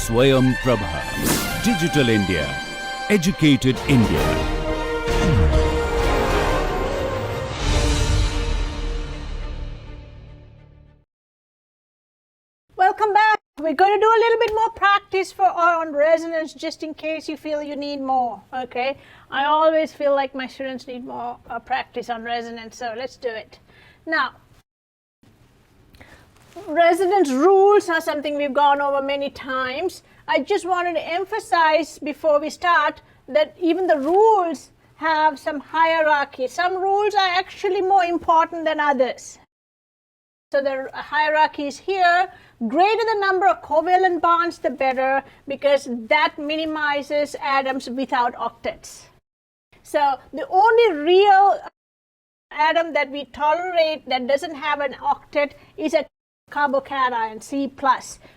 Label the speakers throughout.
Speaker 1: Swayam Prabha. Digital India. Educated India.
Speaker 2: Welcome back. We're going to do a little bit more practice on resonance just in case you feel you need more, okay? I always feel like my students need more practice on resonance, so let's do it. Now, resonance rules are something we've gone over many times. I just wanted to emphasize before we start that even the rules have some hierarchy. Some rules are actually more important than others. So the hierarchy is here. Greater the number of covalent bonds, the better, because that minimizes atoms without octets. So the only real atom that we tolerate that doesn't have an octet is a carbocation, C+.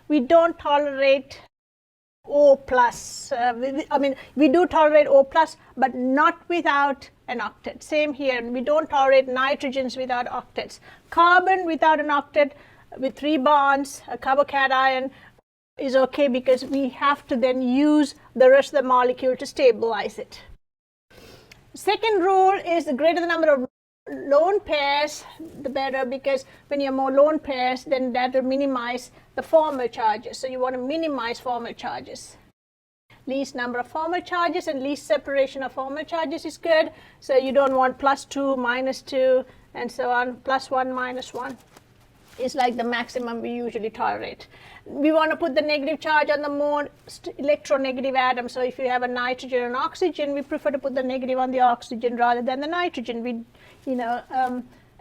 Speaker 2: We don't tolerate O+. We do tolerate O+, but not without an octet. Same here. We don't tolerate nitrogens without octets. Carbon without an octet with 3 bonds, a carbocation is okay because we have to then use the rest of the molecule to stabilize it. Second rule is the greater the number of lone pairs, the better, because when you have more lone pairs, then that will minimize the formal charges. So you want to minimize formal charges. Least number of formal charges and least separation of formal charges is good. So you don't want +2, -2, and so on. +1, -1 is like the maximum we usually tolerate. We want to put the negative charge on the most electronegative atom. So if you have a nitrogen and oxygen, we prefer to put the negative on the oxygen rather than the nitrogen.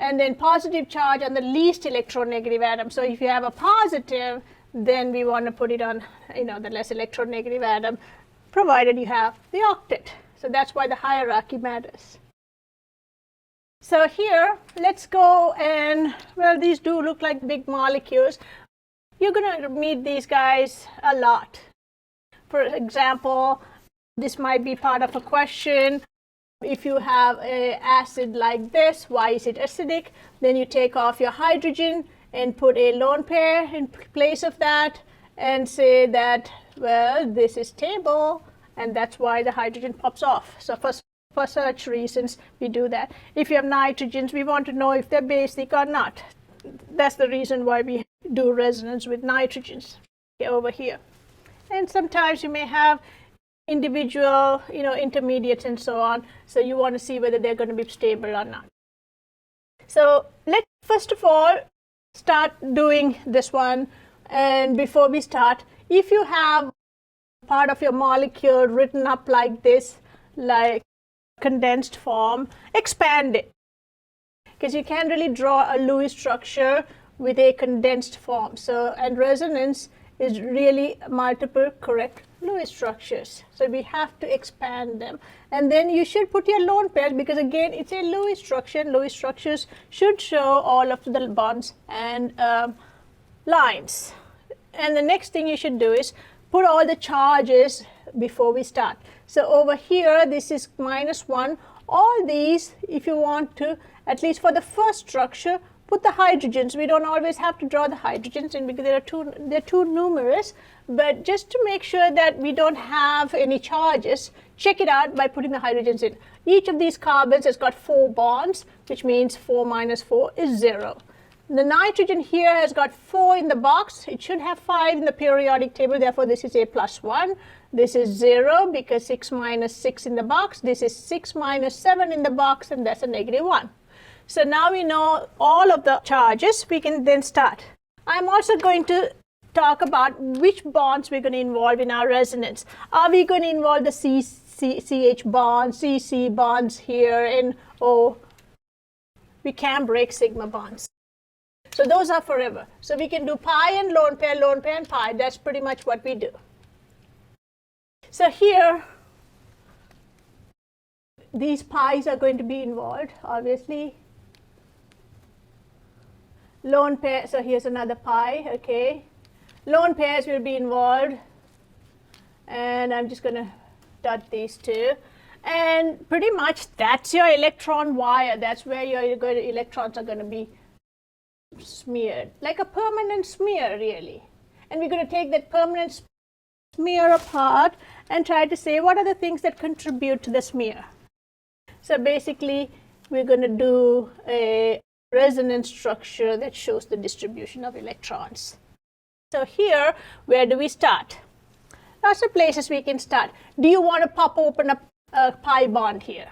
Speaker 2: And then positive charge on the least electronegative atom. So if you have a positive, then we want to put it on the less electronegative atom, provided you have the octet. So that's why the hierarchy matters. So here, let's go and, well, these do look like big molecules. You're going to meet these guys a lot. For example, this might be part of a question. If you have an acid like this, why is it acidic? Then you take off your hydrogen and put a lone pair in place of that and say that, well, this is stable, and that's why the hydrogen pops off. So for such reasons, we do that. If you have nitrogens, we want to know if they're basic or not. That's the reason why we do resonance with nitrogens over here. And sometimes you may have individual, intermediates and so on. So you want to see whether they're going to be stable or not. So let's first of all start doing this one. And before we start, if you have part of your molecule written up like this, like condensed form, expand it, because you can't really draw a Lewis structure with a condensed form. So, and resonance is really multiple correct Lewis structures. So we have to expand them. And then you should put your lone pairs, because again, it's a Lewis structure. Lewis structures should show all of the bonds and lines. And the next thing you should do is put all the charges before we start. So over here, this is -1. All these, if you want to, at least for the first structure, put the hydrogens. We don't always have to draw the hydrogens in because they're too numerous. But just to make sure that we don't have any charges, check it out by putting the hydrogens in. Each of these carbons has got 4 bonds, which means 4 minus 4 is 0. The nitrogen here has got 4 in the box. It should have 5 in the periodic table. Therefore, this is a +1. This is 0 because 6 minus 6 in the box. This is 6 minus 7 in the box, and that's a -1. So now we know all of the charges. We can then start. I'm also going to talk about which bonds we're going to involve in our resonance. Are we going to involve the CH bonds, CC bonds here, and we can break sigma bonds. So those are forever. So we can do pi and lone pair and pi. That's pretty much what we do. So here, these pi's are going to be involved, obviously. Lone pair, so here's another pi, okay. Lone pairs will be involved. And I'm just going to dot these two. And pretty much that's your electron wire. That's where your electrons are going to be smeared, like a permanent smear, really. And we're going to take that permanent smear apart and try to say what are the things that contribute to the smear. So basically, we're going to do a resonance structure that shows the distribution of electrons. So here, where do we start? Lots of places we can start. Do you want to pop open a pi bond here?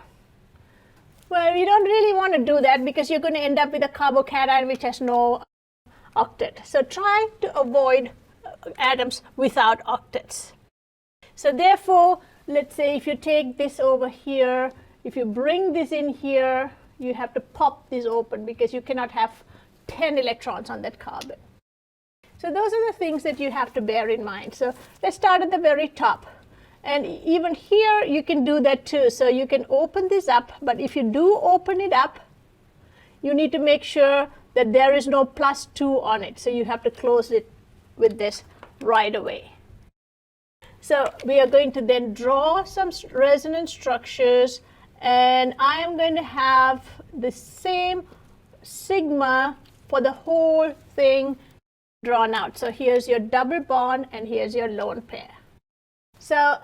Speaker 2: Well, you don't really want to do that because you're going to end up with a carbocation which has no octet. So try to avoid atoms without octets. So therefore, let's say if you take this over here, if you bring this in here, you have to pop this open because you cannot have 10 electrons on that carbon. So those are the things that you have to bear in mind. So let's start at the very top. And even here, you can do that too. So you can open this up, but if you do open it up, you need to make sure that there is no +2 on it. So you have to close it with this right away. So we are going to then draw some resonance structures, and I am going to have the same sigma for the whole thing drawn out. So here's your double bond and here's your lone pair. So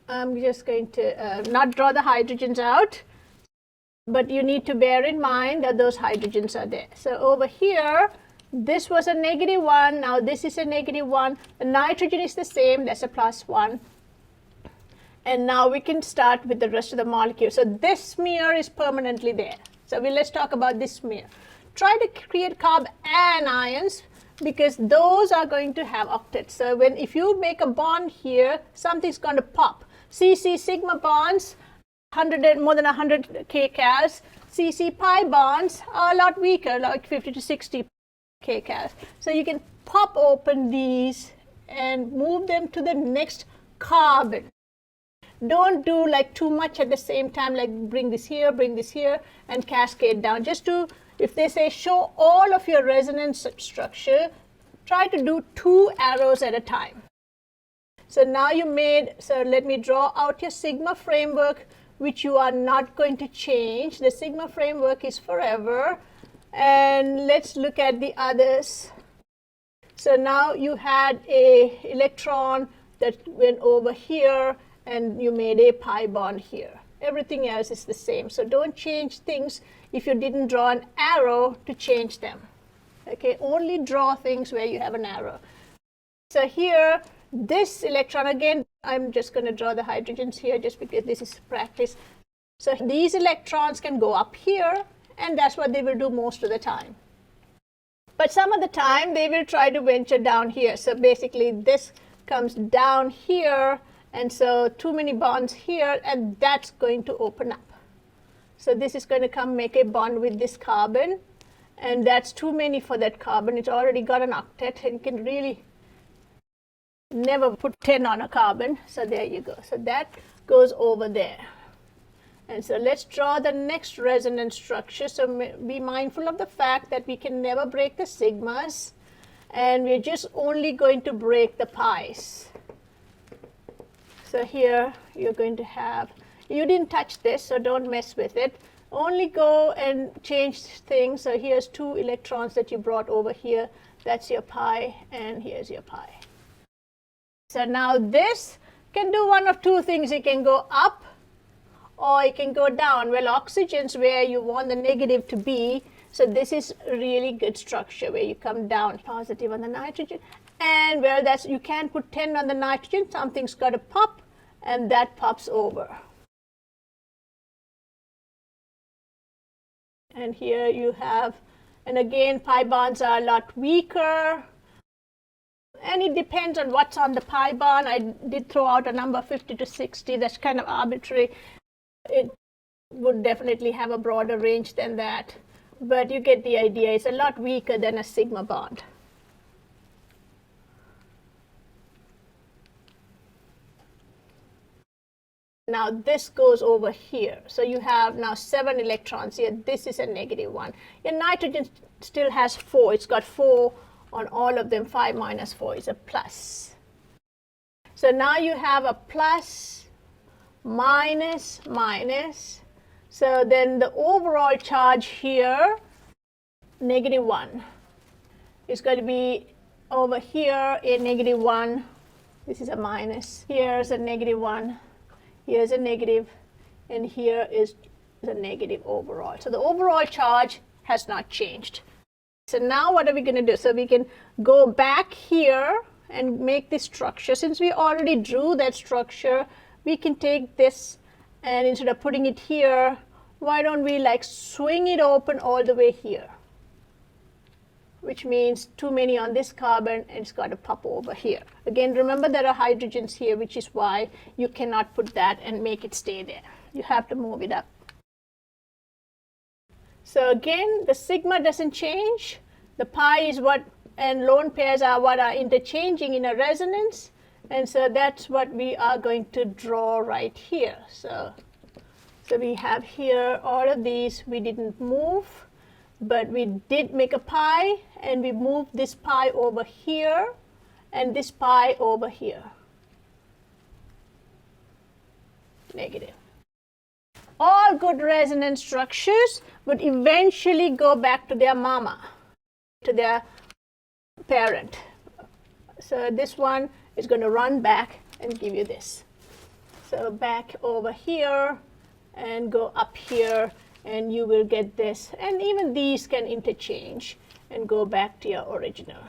Speaker 2: I'm just going to not draw the hydrogens out, but you need to bear in mind that those hydrogens are there. So over here, this was a -1, now this is a -1, the nitrogen is the same, that's a +1. And now we can start with the rest of the molecule. So this smear is permanently there. So let's talk about this smear. Try to create carb anions because those are going to have octets. So if you make a bond here, something's going to pop. CC sigma bonds, more than 100 kcals. CC pi bonds are a lot weaker, like 50 to 60 kcals. So you can pop open these and move them to the next carbon. Don't do like too much at the same time, like bring this here, and cascade down. Just do, if they say show all of your resonance structure, try to do 2 arrows at a time. So now so let me draw out your sigma framework, which you are not going to change. The sigma framework is forever. And let's look at the others. So now you had a electron that went over here, and you made a pi bond here. Everything else is the same. So don't change things if you didn't draw an arrow to change them. Okay, only draw things where you have an arrow. So here, this electron, again, I'm just going to draw the hydrogens here just because this is practice. So these electrons can go up here, and that's what they will do most of the time. But some of the time, they will try to venture down here. So basically, this comes down here, and so too many bonds here, and that's going to open up. So this is going to come make a bond with this carbon, and that's too many for that carbon. It's already got an octet, and you can really never put 10 on a carbon. So there you go. So that goes over there. And so let's draw the next resonance structure. So be mindful of the fact that we can never break the sigmas, and we're just only going to break the pi's. So here you're going to have, you didn't touch this, so don't mess with it. Only go and change things. So here's 2 electrons that you brought over here. That's your pi, and here's your pi. So now this can do one of 2 things. It can go up or it can go down. Well, oxygen's where you want the negative to be. So this is a really good structure where you come down positive on the nitrogen. And well, you can't put 10 on the nitrogen. Something's got to pop, and that pops over. And here you have, and again, pi bonds are a lot weaker. And it depends on what's on the pi bond. I did throw out a number 50 to 60. That's kind of arbitrary. It would definitely have a broader range than that. But you get the idea. It's a lot weaker than a sigma bond. Now this goes over here. So you have now 7 electrons here. This is a -1. Your nitrogen still has 4. It's got 4 on all of them. 5 minus 4 is a plus. So now you have a plus, minus, minus. So then the overall charge here, -1, is going to be over here a -1 This is a minus. Here's a -1. Here's a negative. And here is the negative overall. So the overall charge has not changed. So now what are we going to do? So we can go back here and make this structure. Since we already drew that structure, we can take this and instead of putting it here, why don't we like swing it open all the way here? Which means too many on this carbon and it's got to pop over here. Again, remember there are hydrogens here, which is why you cannot put that and make it stay there. You have to move it up. So again, the sigma doesn't change. The pi is what, and lone pairs are what are interchanging in a resonance. And so that's what we are going to draw right here. So we have here all of these we didn't move, but we did make a pi, and we moved this pi over here and this pi over here. Negative. All good resonance structures would eventually go back to their mama, to their parent. So this one is going to run back and give you this. So back over here and go up here, and you will get this. And even these can interchange and go back to your original.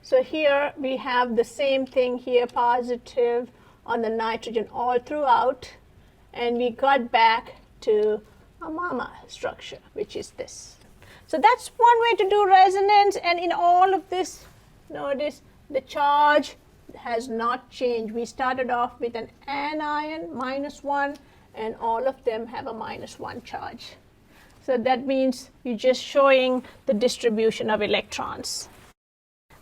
Speaker 2: So here we have the same thing here, positive on the nitrogen all throughout, and we got back to a mama structure, which is this. So that's one way to do resonance, and in all of this, notice the charge has not changed. We started off with an anion, -1, and all of them have a -1 charge. So that means you're just showing the distribution of electrons.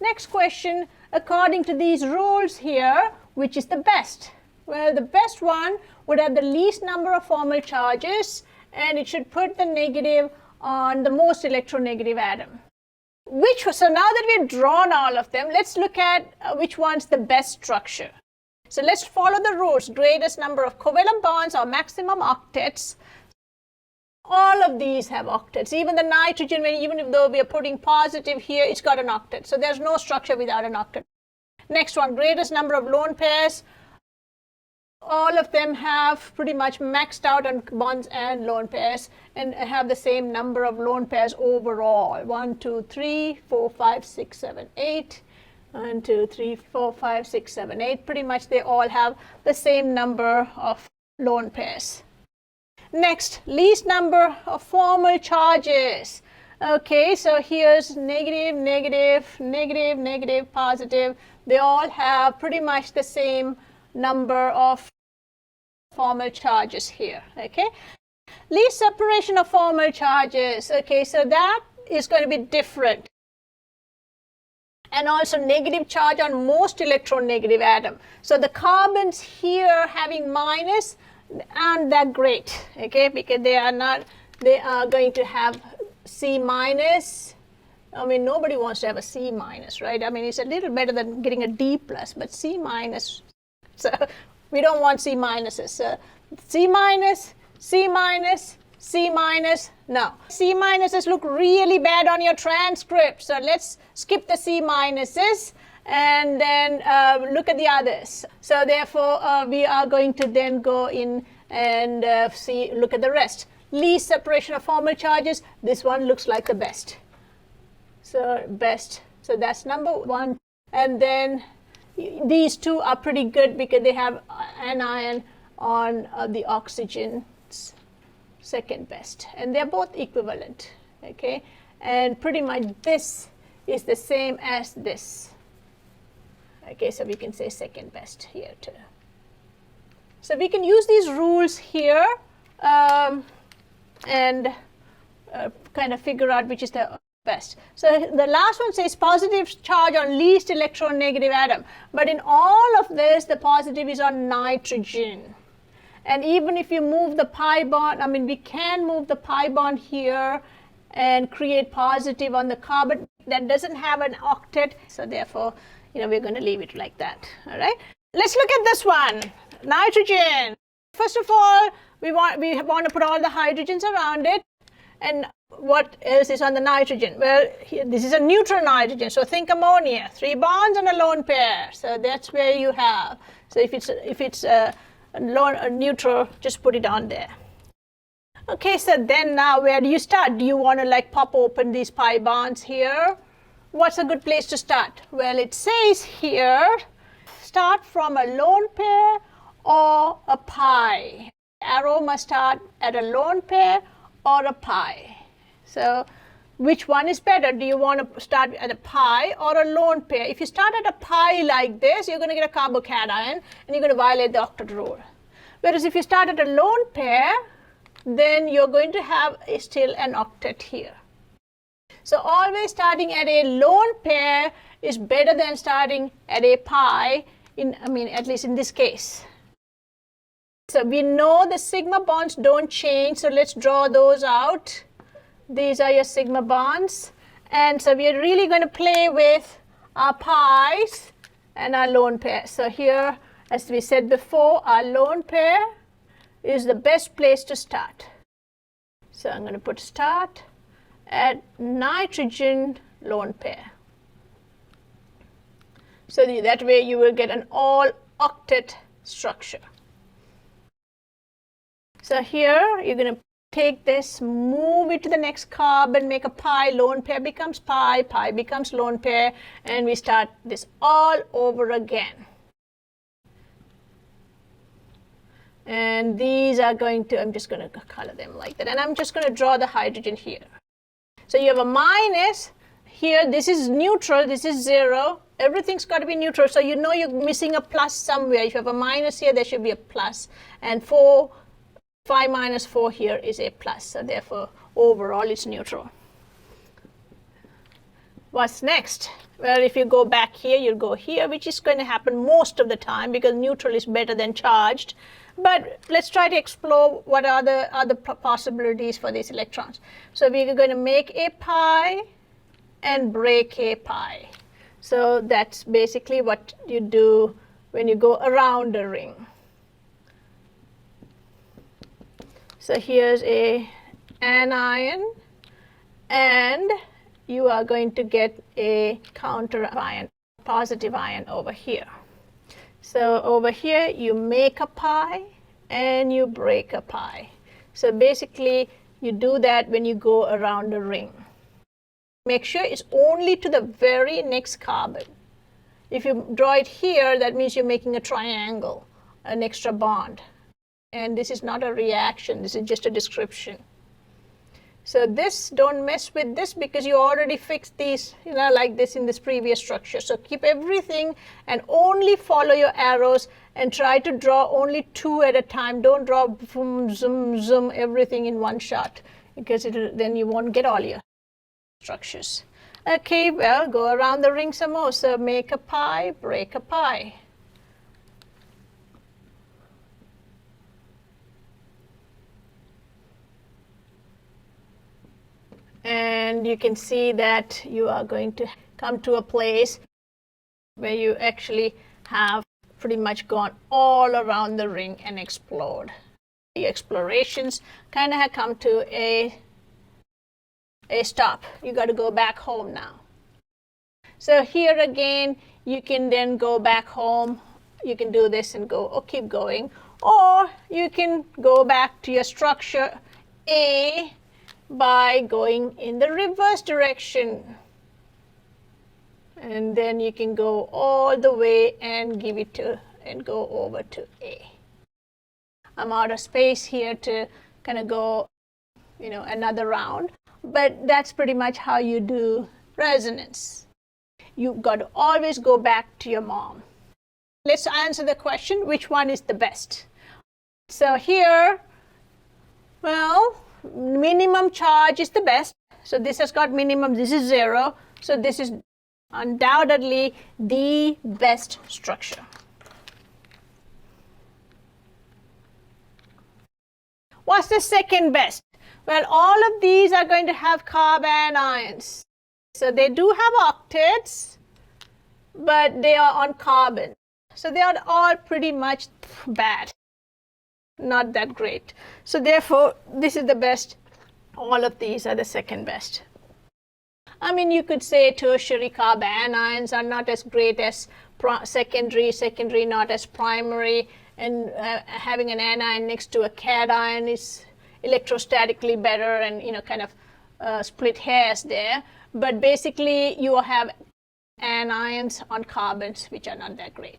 Speaker 2: Next question, according to these rules here, which is the best? Well, the best one would have the least number of formal charges, and it should put the negative on the most electronegative atom. So now that we've drawn all of them, let's look at which one's the best structure. So let's follow the rules. Greatest number of covalent bonds or maximum octets. All of these have octets. Even the nitrogen, even though we are putting positive here, it's got an octet. So there's no structure without an octet. Next one, greatest number of lone pairs. All of them have pretty much maxed out on bonds and lone pairs and have the same number of lone pairs overall. 1, 2, 3, 4, 5, 6, 7, 8. 1, 2, 3, 4, 5, 6, 7, 8. Pretty much they all have the same number of lone pairs. Next, least number of formal charges. Okay, so here's negative, negative, negative, negative, positive. They all have pretty much the same number of formal charges here. Okay, least separation of formal charges. Okay, so that is going to be different. And also negative charge on most electronegative atom. So the carbons here having minus aren't that great, okay, because they are going to have C minus. I mean, nobody wants to have a C minus, right? I mean, it's a little better than getting a D plus, but C minus, so we don't want C minuses. So C minus, C minus, C minus, no. C minuses look really bad on your transcript, so let's skip the C minuses and then look at the others. So therefore, we are going to then go in and look at the rest. Least separation of formal charges, this one looks like the best. So best, so that's number 1. And then these two are pretty good because they have anion on the oxygen, second best. And they're both equivalent, okay? And pretty much this is the same as this. Okay, so we can say second best here too. So we can use these rules here and kind of figure out which is the best. So the last one says positive charge on least electronegative atom. But in all of this, the positive is on nitrogen. And even if you move the pi bond, I mean, we can move the pi bond here and create positive on the carbon that doesn't have an octet. So therefore, we're going to leave it like that. All right. Let's look at this one. Nitrogen. First of all, we want to put all the hydrogens around it. And what else is on the nitrogen? Well, here, this is a neutral nitrogen, so think ammonia, 3 bonds and a lone pair. So that's where you have. So if it's a neutral, just put it on there. Okay, so then now where do you start? Do you want to like pop open these pi bonds here? What's a good place to start? Well, it says here, start from a lone pair or a pi. Arrow must start at a lone pair or a pi. So which one is better? Do you want to start at a pi or a lone pair? If you start at a pi like this, you're going to get a carbocation and you're going to violate the octet rule. Whereas if you start at a lone pair, then you're going to have still an octet here. So always starting at a lone pair is better than starting at a pi, at least in this case. So we know the sigma bonds don't change, so let's draw those out. These are your sigma bonds. And so we are really going to play with our pi's and our lone pair. So here, as we said before, our lone pair is the best place to start. So I'm going to put start at nitrogen lone pair. So that way you will get an all octet structure. So here you're going to take this, move it to the next carbon, make a pi, lone pair becomes pi, pi becomes lone pair, and we start this all over again. And these are going to, I'm just going to color them like that, and I'm just going to draw the hydrogen here. So you have a minus here, this is neutral, this is 0, everything's got to be neutral, so you know you're missing a plus somewhere. If you have a minus here, there should be a plus, and 5 minus 4 here is a plus, so therefore overall it's neutral. What's next? Well, if you go back here, you'll go here, which is going to happen most of the time because neutral is better than charged. But let's try to explore what are the other possibilities for these electrons. So we're going to make a pi and break a pi. So that's basically what you do when you go around a ring. So here's an anion, and you are going to get a counter ion, positive ion over here. So over here you make a pi and you break a pi. So basically you do that when you go around a ring. Make sure it's only to the very next carbon. If you draw it here, that means you're making a triangle, an extra bond. And this is not a reaction, this is just a description. So this, don't mess with this because you already fixed these, like this in this previous structure. So keep everything and only follow your arrows and try to draw only 2 at a time. Don't draw boom, zoom, zoom, everything in one shot because then you won't get all your structures. Okay, well, go around the ring some more. So make a pi, break a pi. And you can see that you are going to come to a place where you actually have pretty much gone all around the ring and explored. The explorations kind of have come to a stop. You got to go back home now. So here again, you can then go back home. You can do this and go, or keep going. Or you can go back to your structure A by going in the reverse direction. And then you can go all the way and give it to, and go over to A. I'm out of space here to kind of go, another round. But that's pretty much how you do resonance. You've got to always go back to your mom. Let's answer the question, which one is the best? So here, well, minimum charge is the best. So this has got minimum, this is 0. So this is undoubtedly the best structure. What's the second best? Well, all of these are going to have carbon ions. So they do have octets, but they are on carbon. So they are all pretty much bad. not that great. So therefore, this is the best. All of these are the second best. I mean, you could say tertiary carbanions are not as great as secondary not as primary, and having an anion next to a cation is electrostatically better, and kind of split hairs there. But basically, you have anions on carbons which are not that great.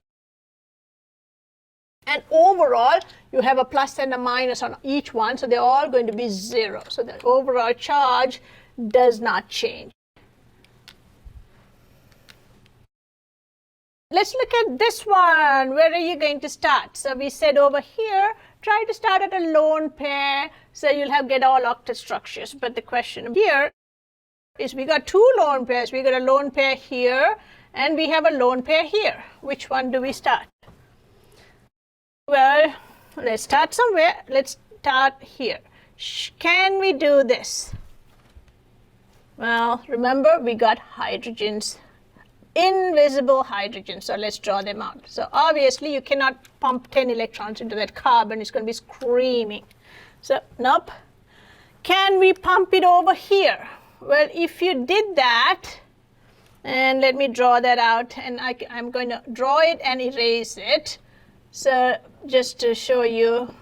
Speaker 2: And overall, you have a plus and a minus on each one, so they're all going to be 0. So the overall charge does not change. Let's look at this one. Where are you going to start? So we said over here, try to start at a lone pair, so you'll get all octet structures. But the question here is, we got 2 lone pairs. We got a lone pair here, and we have a lone pair here. Which one do we start? Well, let's start somewhere. Let's start here. Can we do this? Well, remember, we got hydrogens, invisible hydrogens. So let's draw them out. So obviously, you cannot pump 10 electrons into that carbon. It's going to be screaming. So nope. Can we pump it over here? Well, if you did that, and let me draw that out, and I'm going to draw it and erase it. So just to show you,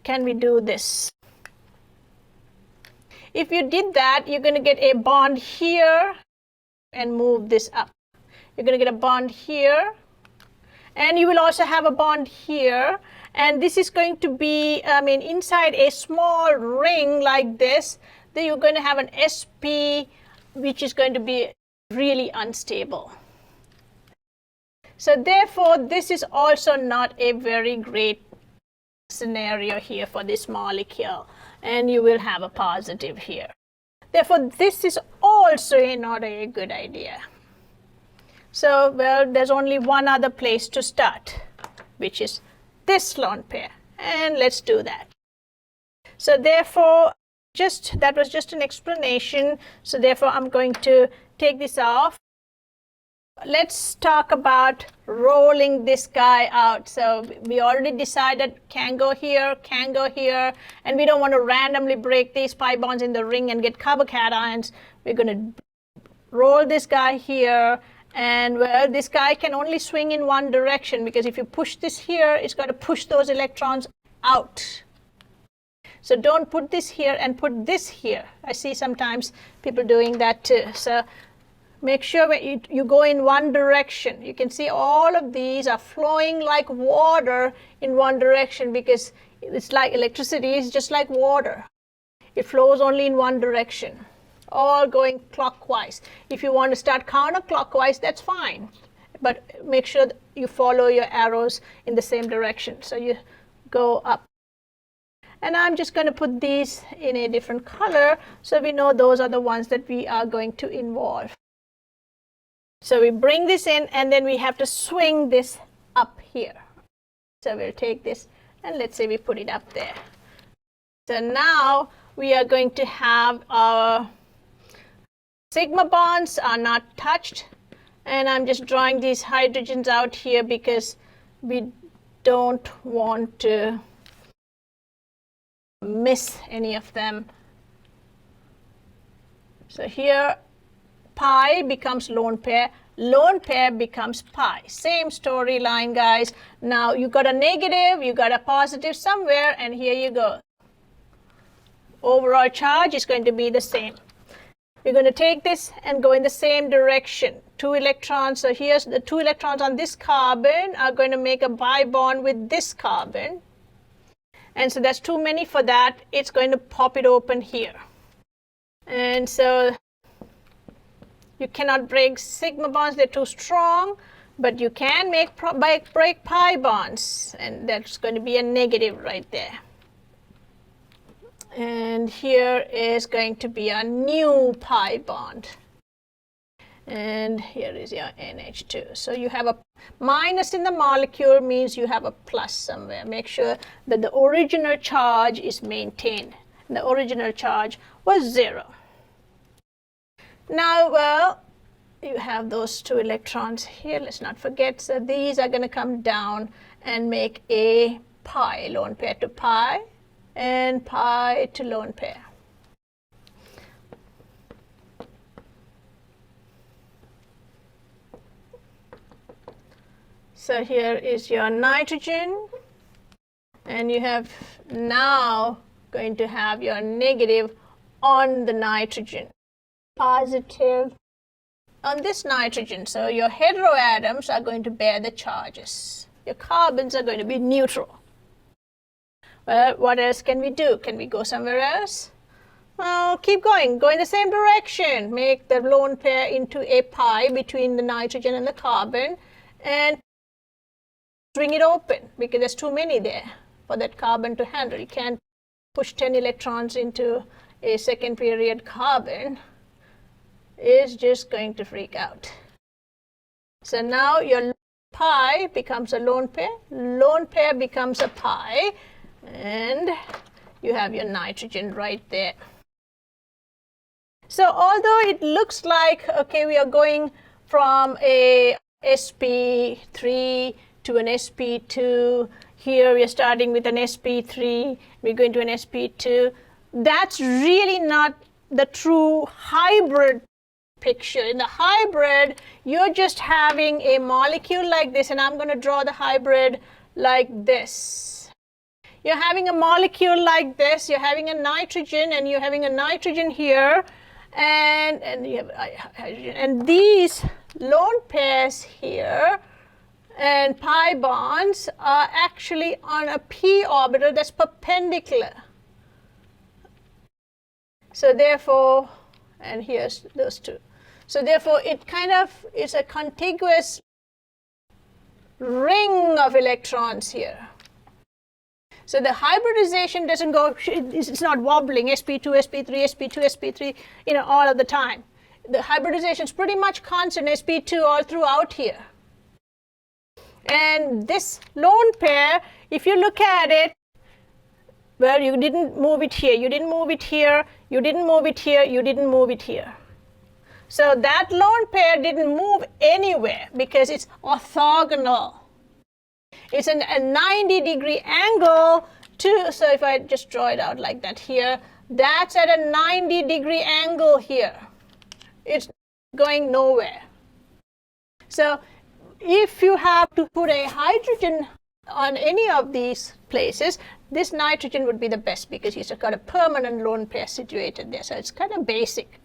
Speaker 2: can we do this? If you did that, you're going to get a bond here and move this up. You're going to get a bond here, and you will also have a bond here. And this is going to be, inside a small ring like this, then you're going to have an sp, which is going to be really unstable. So therefore, this is also not a very great scenario here for this molecule, and you will have a positive here. Therefore, this is also not a good idea. So, well, there's only one other place to start, which is this lone pair, and let's do that. So therefore, that was just an explanation. So therefore, I'm going to take this off. Let's talk about rolling this guy out. So we already decided can go here, and we don't want to randomly break these pi bonds in the ring and get carbocations. We're going to roll this guy here, and well, this guy can only swing in one direction, because if you push this here, it's got to push those electrons out. So don't put this here and put this here. I see sometimes people doing that too. So make sure you go in one direction. You can see all of these are flowing like water in one direction, because it's like electricity is just like water. It flows only in one direction, all going clockwise. If you want to start counterclockwise, that's fine. But make sure that you follow your arrows in the same direction. So you go up. And I'm just going to put these in a different color, so we know those are the ones that we are going to involve. So we bring this in, and then we have to swing this up here. So we'll take this, and let's say we put it up there. So now we are going to have our sigma bonds are not touched, and I'm just drawing these hydrogens out here because we don't want to miss any of them. So here pi becomes lone pair becomes pi. Same storyline, guys. Now you got a negative, you got a positive somewhere, and here you go. Overall charge is going to be the same. We're going to take this and go in the same direction. 2 electrons, so here's the 2 electrons on this carbon are going to make a pi bond with this carbon. And so that's too many for that. It's going to pop it open here. And so you cannot break sigma bonds, they're too strong, but you can break pi bonds, and that's going to be a negative right there. And here is going to be a new pi bond. And here is your NH2. So you have a minus in the molecule, means you have a plus somewhere. Make sure that the original charge is maintained. The original charge was 0. Now, well, you have those 2 electrons here. Let's not forget. So these are going to come down and make a pi, lone pair to pi, and pi to lone pair. So here is your nitrogen, and you have now going to have your negative on the nitrogen, positive on this nitrogen. So your heteroatoms are going to bear the charges. Your carbons are going to be neutral. Well, what else can we do? Can we go somewhere else? Well, keep going. Go in the same direction. Make the lone pair into a pi between the nitrogen and the carbon, and string it open because there's too many there for that carbon to handle. You can't push 10 electrons into a second period carbon. It's just going to freak out. So now your pi becomes a lone pair becomes a pi, and you have your nitrogen right there. So although it looks like, okay, we are going from a sp3 to an sp2, here we are starting with an sp3, we're going to an sp2, that's really not the true hybrid picture. In the hybrid, you're just having a molecule like this, and I'm going to draw the hybrid like this. You're having a molecule like this, you're having a nitrogen, and you're having a nitrogen here, and you have hydrogen. And these lone pairs here and pi bonds are actually on a p orbital that's perpendicular. So therefore, and here's those two. So therefore, it kind of is a contiguous ring of electrons here. So the hybridization doesn't go, it's not wobbling, sp2, sp3, sp2, sp3, all of the time. The hybridization is pretty much constant, sp2 all throughout here. And this lone pair, if you look at it, well, you didn't move it here, you didn't move it here, you didn't move it here, you didn't move it here. So that lone pair didn't move anywhere because it's orthogonal. It's a 90-degree angle to, so if I just draw it out like that here, that's at a 90-degree angle here. It's going nowhere. So if you have to put a hydrogen on any of these places, this nitrogen would be the best because he's got a permanent lone pair situated there. So it's kind of basic.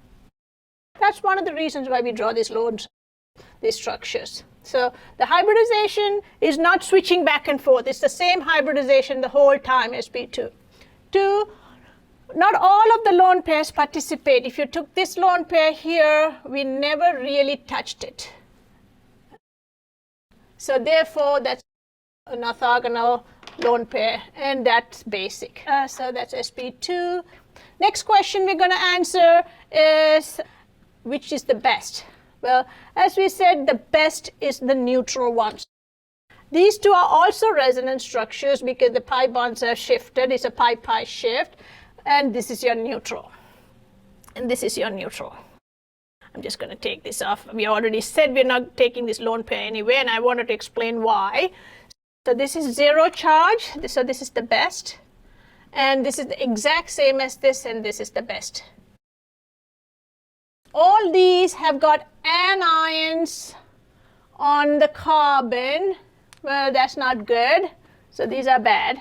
Speaker 2: That's one of the reasons why we draw these structures. So the hybridization is not switching back and forth. It's the same hybridization the whole time, sp2. Not all of the lone pairs participate. If you took this lone pair here, we never really touched it. So therefore, that's an orthogonal lone pair, and that's basic. So that's sp2. Next question we're going to answer is, which is the best? Well, as we said, the best is the neutral ones. These two are also resonance structures because the pi bonds are shifted. It's a pi-pi shift. And this is your neutral. And this is your neutral. I'm just going to take this off. We already said we're not taking this lone pair anyway, and I wanted to explain why. So this is zero charge. So this is the best. And this is the exact same as this, and this is the best. All these have got anions on the carbon. Well, that's not good. So these are bad.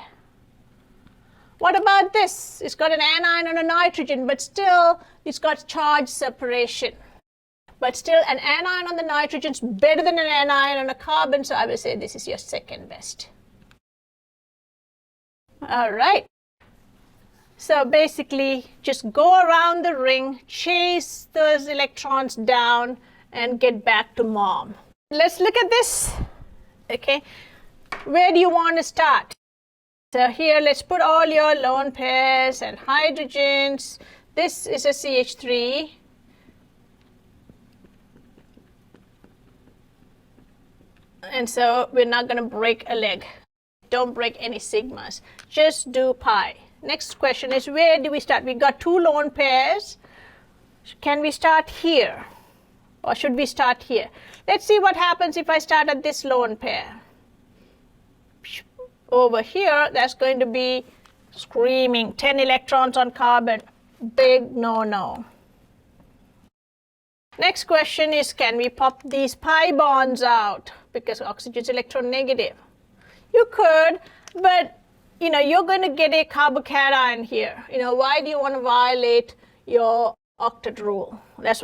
Speaker 2: What about this? It's got an anion on a nitrogen, but still it's got charge separation. But still an anion on the nitrogen is better than an anion on a carbon, so I will say this is your second best. All right. So basically, just go around the ring, chase those electrons down, and get back to mom. Let's look at this. Okay, where do you want to start? So here, let's put all your lone pairs and hydrogens. This is a CH3. And so we're not going to break a leg. Don't break any sigmas. Just do pi. Next question is, where do we start? We got two lone pairs. Can we start here? Or should we start here? Let's see what happens if I start at this lone pair. over here, that's going to be screaming 10 electrons on carbon. Big no-no. Next question is, can we pop these pi bonds out because oxygen is electronegative? You could, but you're going to get a carbocation here. Why do you want to violate your octet rule? That's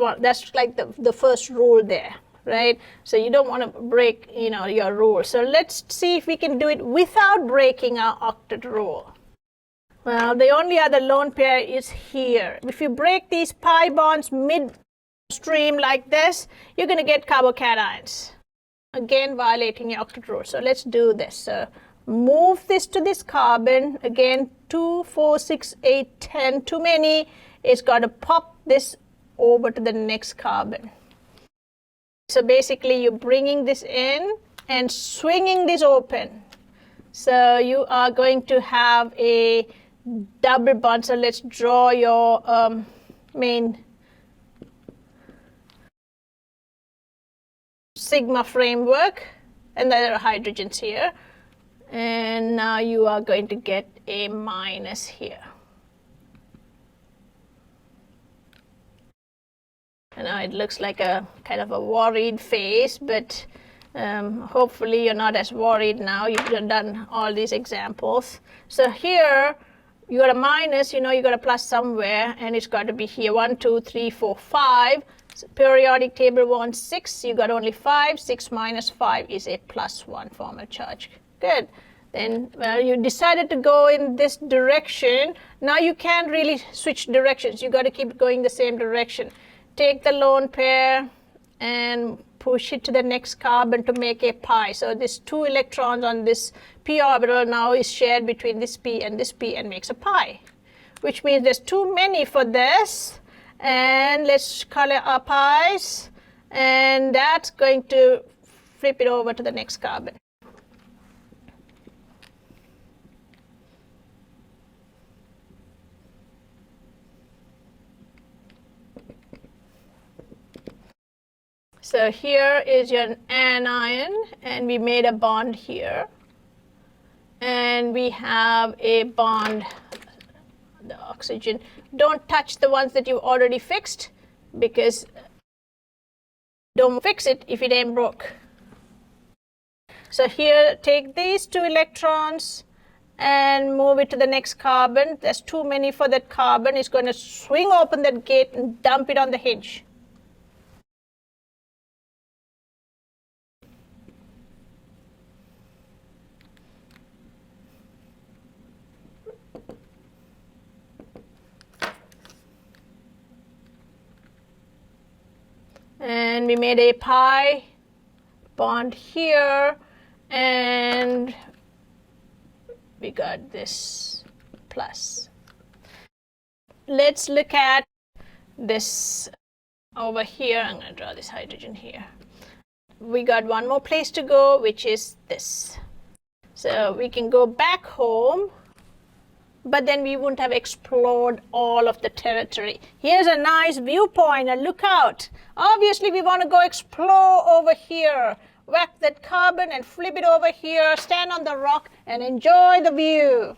Speaker 2: like the first rule there, right? So you don't want to break your rule. So let's see if we can do it without breaking our octet rule. Well, the only other lone pair is here. If you break these pi bonds midstream like this, you're going to get carbocations. Again, violating your octet rule. So let's do this. So move this to this carbon. Again, 2, 4, 6, 8, 10. Too many. It's got to pop this over to the next carbon. So basically, you're bringing this in and swinging this open. So you are going to have a double bond. So let's draw your main sigma framework, and there are hydrogens here. And now you are going to get a minus here. And now it looks like a kind of a worried face, but hopefully you're not as worried now. You've done all these examples. So here you got a minus, you got a plus somewhere, and it's got to be here. 1, 2, 3, 4, 5. So periodic table wants 6. You got only 5. 6 minus 5 is a +1 formal charge. Good. Then, well, you decided to go in this direction. Now you can't really switch directions. You got to keep going the same direction. Take the lone pair and push it to the next carbon to make a pi. So this 2 electrons on this p orbital now is shared between this p and makes a pi, which means there's too many for this. And let's color our pi's, and that's going to flip it over to the next carbon. So here is your anion, and we made a bond here. And we have a bond, the oxygen. Don't touch the ones that you already fixed, because don't fix it if it ain't broke. So here, take these 2 electrons and move it to the next carbon. There's too many for that carbon. It's going to swing open that gate and dump it on the hinge. And we made a pi bond here, and we got this plus. Let's look at this over here. I'm going to draw this hydrogen here. We got one more place to go, which is this. So we can go back home, but then we wouldn't have explored all of the territory. Here's a nice viewpoint, and look out. Obviously, we want to go explore over here. Whack that carbon and flip it over here, stand on the rock, and enjoy the view.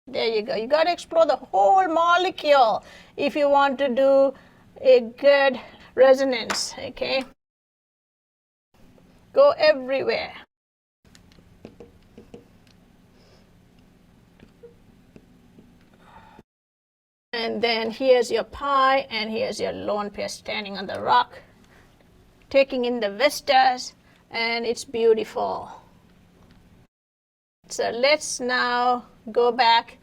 Speaker 2: There you go. You got to explore the whole molecule if you want to do a good resonance, okay? Go everywhere. And then here's your pi, and here's your lone pair standing on the rock, taking in the vistas, and it's beautiful. So let's now go back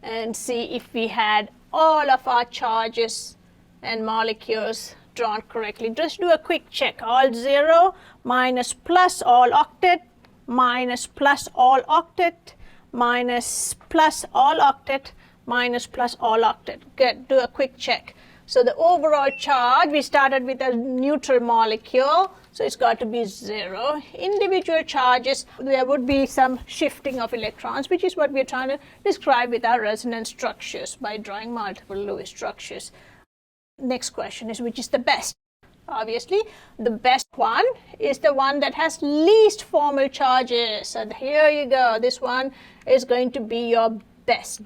Speaker 2: and see if we had all of our charges and molecules drawn correctly. Just do a quick check. All 0, minus plus all octet, minus plus all octet, minus plus all octet, minus plus all octet. Good. Do a quick check. So the overall charge, we started with a neutral molecule, so it's got to be 0. Individual charges, there would be some shifting of electrons, which is what we're trying to describe with our resonance structures by drawing multiple Lewis structures. Next question is, which is the best? obviously. The best one is the one that has least formal charges. So here you go. This one is going to be your best.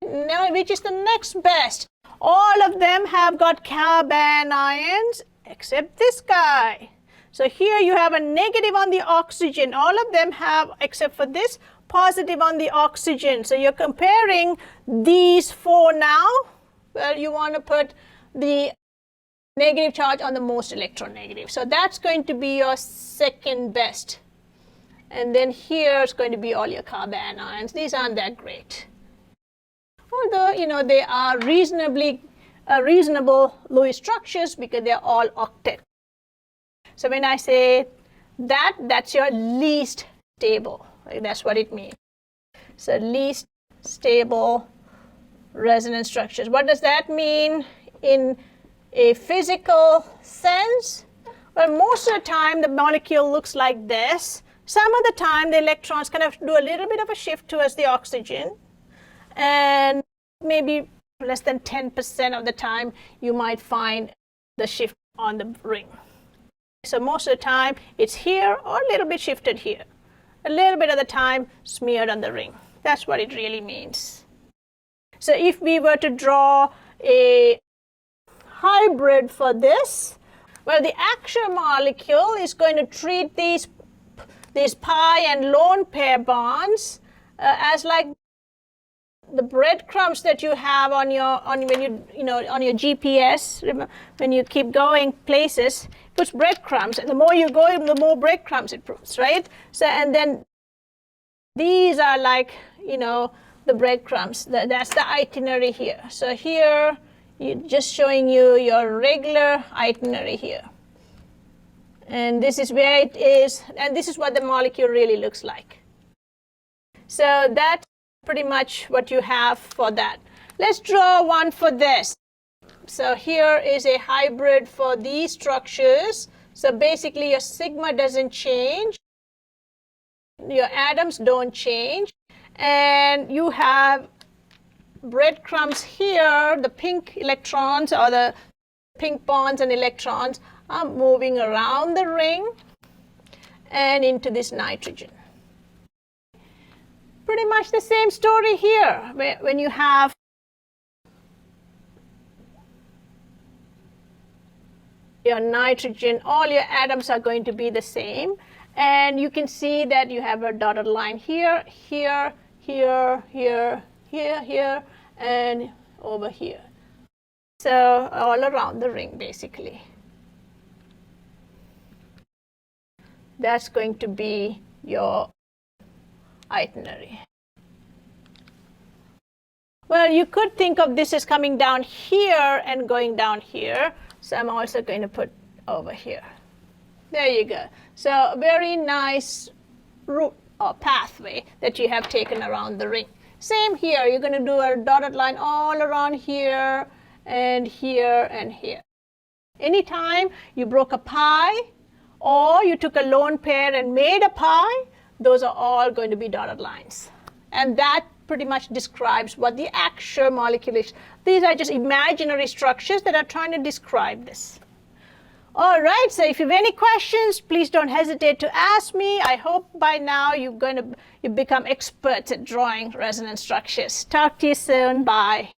Speaker 2: Now, which is the next best? All of them have got carbon ions except this guy. So here you have a negative on the oxygen. All of them have, except for this, positive on the oxygen. So you're comparing these four now. Well, you want to put the negative charge on the most electronegative. So that's going to be your second best. And then here is going to be all your carbon ions. These aren't that great. Although, you know, they are reasonable Lewis structures because they're all octet. So when I say that, that's your least stable. That's what it means. So least stable resonance structures. What does that mean in a physical sense? Well, most of the time the molecule looks like this. Some of the time the electrons kind of do a little bit of a shift towards the oxygen, and maybe less than 10% of the time you might find the shift on the ring. So most of the time it's here or a little bit shifted here. A little bit of the time smeared on the ring. That's what it really means. So if we were to draw a hybrid for this, well, the actual molecule is going to treat these pi and lone pair bonds as like the breadcrumbs that you have on your GPS. Remember, when you keep going places, it puts breadcrumbs, and the more you go, the more breadcrumbs it puts, right? So, and then these are like, you know, the breadcrumbs. That's the itinerary here. So here, just showing you your regular itinerary here. And this is where it is, and this is what the molecule really looks like. So that's pretty much what you have for that. Let's draw one for this. So here is a hybrid for these structures. So basically your sigma doesn't change, your atoms don't change, and you have breadcrumbs here. The pink electrons or the pink bonds and electrons are moving around the ring and into this nitrogen. Pretty much the same story here, when you have your nitrogen, all your atoms are going to be the same, and you can see that you have a dotted line here, here, here, here, here, here, and over here. So all around the ring, basically. That's going to be your itinerary. Well, you could think of this as coming down here and going down here. So I'm also going to put over here. There you go. So a very nice route or pathway that you have taken around the ring. Same here. You're going to do a dotted line all around here and here and here. Anytime you broke a pi or you took a lone pair and made a pi, those are all going to be dotted lines. And that pretty much describes what the actual molecule is. These are just imaginary structures that are trying to describe this. All right, so if you have any questions, please don't hesitate to ask me. I hope by now you become experts at drawing resonance structures. Talk to you soon. Bye.